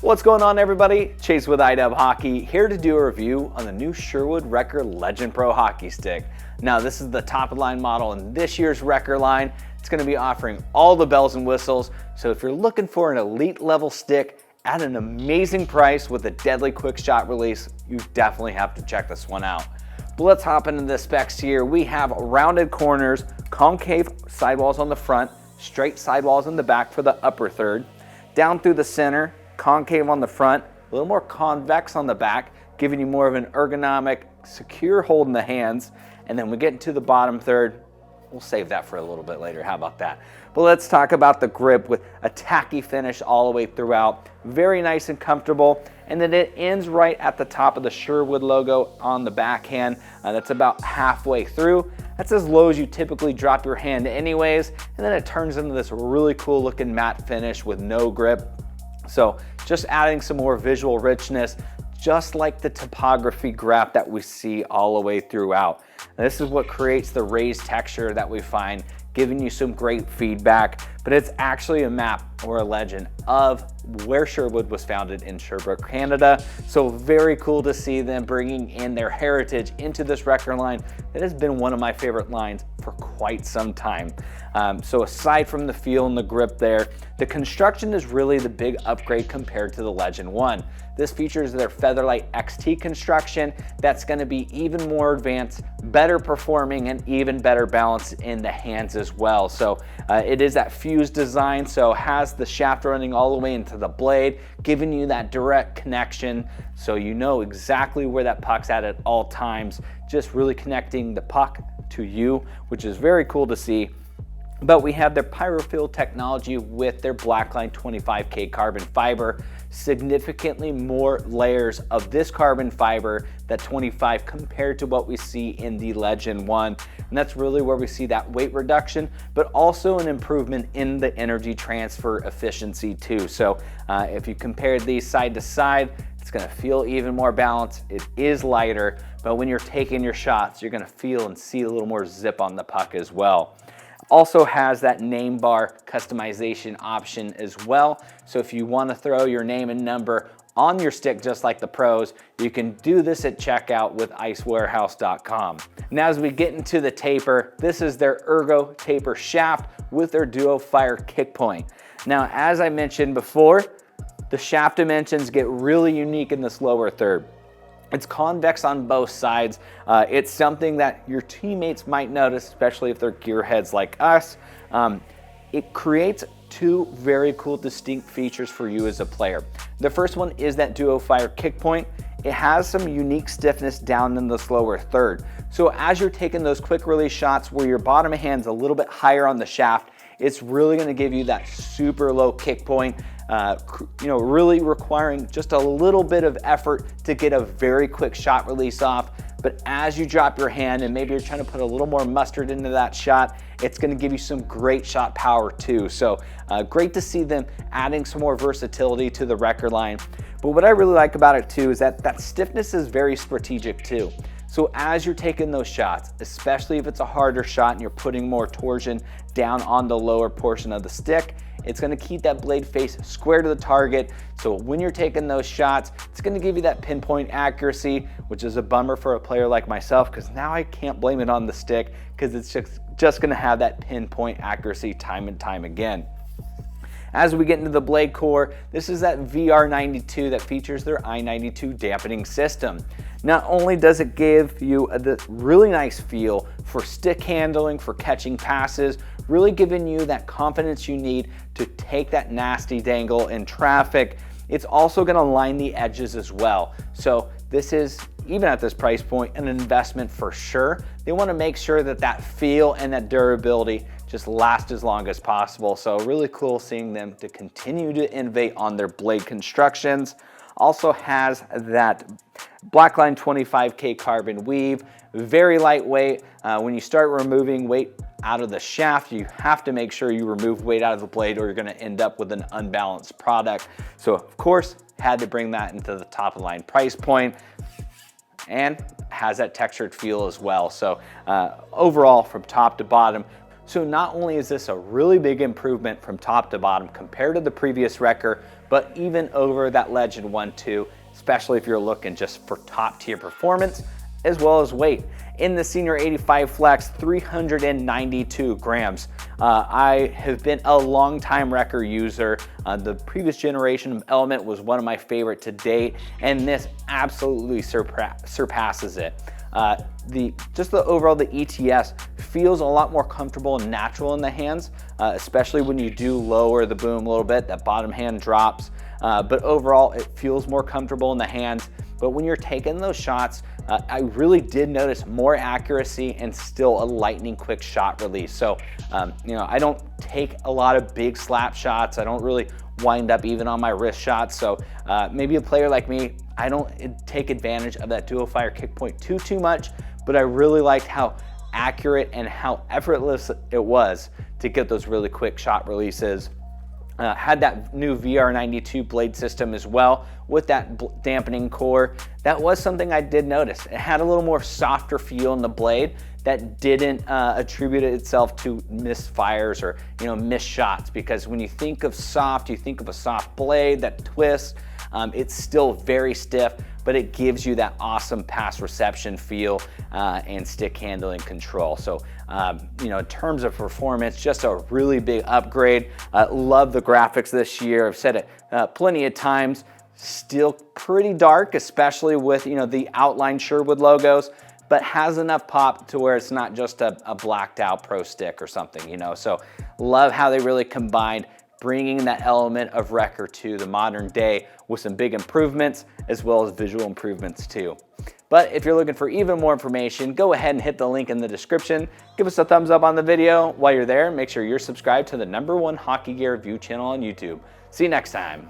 What's going on, everybody? Chase with iDub Hockey, here to do a review on the new Sherwood Rekker Legend Pro hockey stick. Now, this is the top of the line model in this year's Rekker line. It's going to be offering all the bells and whistles, so if you're looking for an elite level stick at an amazing price with a deadly quick shot release, you definitely have to check this one out. But let's hop into the specs here. We have rounded corners, concave sidewalls on the front, straight sidewalls in the back for the upper third, down through the center, concave on the front, a little more convex on the back, giving you more of an ergonomic, secure hold in the hands. And then we get into the bottom third. We'll save that for a little bit later. How about that? But let's talk about the grip with a tacky finish all the way throughout. Very nice and comfortable. And then it ends right at the top of the Sherwood logo on the backhand. That's about halfway through. That's as low as you typically drop your hand anyways. And then it turns into this really cool looking matte finish with no grip. So just adding some more visual richness, just like the topography graph that we see all the way throughout. Now, this is what creates the raised texture that we find, giving you some great feedback, but it's actually a map or a legend of where Sherwood was founded in Sherwood, Canada. So very cool to see them bringing in their heritage into this Rekker line that has been one of my favorite lines for quite some time. So aside from the feel and the grip there, the construction is really the big upgrade compared to the Legend 1. This features their Featherlight XT construction that's going to be even more advanced, better performing, and even better balance in the hands as well. So it is that fused design, so has the shaft running all the way into the blade, giving you that direct connection so you know exactly where that puck's at all times, just really connecting the puck to you, which is very cool to see. But we have their PyroFill technology with their Blackline 25K carbon fiber, significantly more layers of this carbon fiber, that 25, compared to what we see in the Legend 1. And that's really where we see that weight reduction, but also an improvement in the energy transfer efficiency too. So if you compare these side to side, it's gonna feel even more balanced. It is lighter, but when you're taking your shots, you're gonna feel and see a little more zip on the puck as well. Also has that name bar customization option as well. So if you want to throw your name and number on your stick just like the pros, you can do this at checkout with icewarehouse.com. Now as we get into the taper, this is their Ergo taper shaft with their Duo Fire kick point. Now as I mentioned before, the shaft dimensions get really unique in this lower third. It's convex on both sides. It's something that your teammates might notice, especially if they're gearheads like us. It creates two very cool distinct features for you as a player. The first one is that Duo Fire kick point. It has some unique stiffness down in this lower third. So as you're taking those quick release shots where your bottom hand's a little bit higher on the shaft, it's really gonna give you that super low kick point, really requiring just a little bit of effort to get a very quick shot release off. But as you drop your hand and maybe you're trying to put a little more mustard into that shot, it's gonna give you some great shot power too. So great to see them adding some more versatility to the Rekker line. But what I really like about it too is that stiffness is very strategic too. So as you're taking those shots, especially if it's a harder shot and you're putting more torsion down on the lower portion of the stick, it's gonna keep that blade face square to the target. So when you're taking those shots, it's gonna give you that pinpoint accuracy, which is a bummer for a player like myself, because now I can't blame it on the stick, because it's just gonna have that pinpoint accuracy time and time again. As we get into the blade core, this is that VR92 that features their I92 dampening system. Not only does it give you a really nice feel for stick handling, for catching passes, really giving you that confidence you need to take that nasty dangle in traffic, it's also gonna line the edges as well. So this is, even at this price point, an investment for sure. They wanna make sure that that feel and that durability just last as long as possible. So really cool seeing them to continue to innovate on their blade constructions. Also has that Blackline 25K carbon weave, very lightweight. When you start removing weight out of the shaft, you have to make sure you remove weight out of the blade or you're gonna end up with an unbalanced product. So of course, had to bring that into the top of the line price point, and has that textured feel as well. So overall, from top to bottom, So not only is this a really big improvement from top to bottom compared to the previous Rekker, but even over that Legend 1-2, especially if you're looking just for top tier performance, as well as weight. In the Senior 85 Flex, 392 grams. I have been a long time Rekker user. The previous generation of Element was one of my favorite to date, and this absolutely surpasses it. Just the overall, the ETS feels a lot more comfortable and natural in the hands, especially when you do lower the boom a little bit, that bottom hand drops. But overall, it feels more comfortable in the hands. But when you're taking those shots, I really did notice more accuracy and still a lightning quick shot release. So, I don't take a lot of big slap shots. I don't really wind up even on my wrist shots. So maybe a player like me, I don't take advantage of that dual fire kick point too much, but I really liked how accurate and how effortless it was to get those really quick shot releases. Had that new VR92 blade system as well with that dampening core. That was something I did notice. It had a little more softer feel in the blade that didn't attribute itself to misfires or missed shots, because when you think of soft, you think of a soft blade that twists. It's still very stiff, but it gives you that awesome pass reception feel and stick handling control. So, in terms of performance, just a really big upgrade. Love the graphics this year. I've said it plenty of times. Still pretty dark, especially with the outline Sherwood logos, but has enough pop to where it's not just a blacked out pro stick or something. So love how they really combined bringing that element of Rekker to the modern day with some big improvements as well as visual improvements too. But if you're looking for even more information, go ahead and hit the link in the description. Give us a thumbs up on the video. While you're there, make sure you're subscribed to the #1 hockey gear review channel on YouTube. See you next time.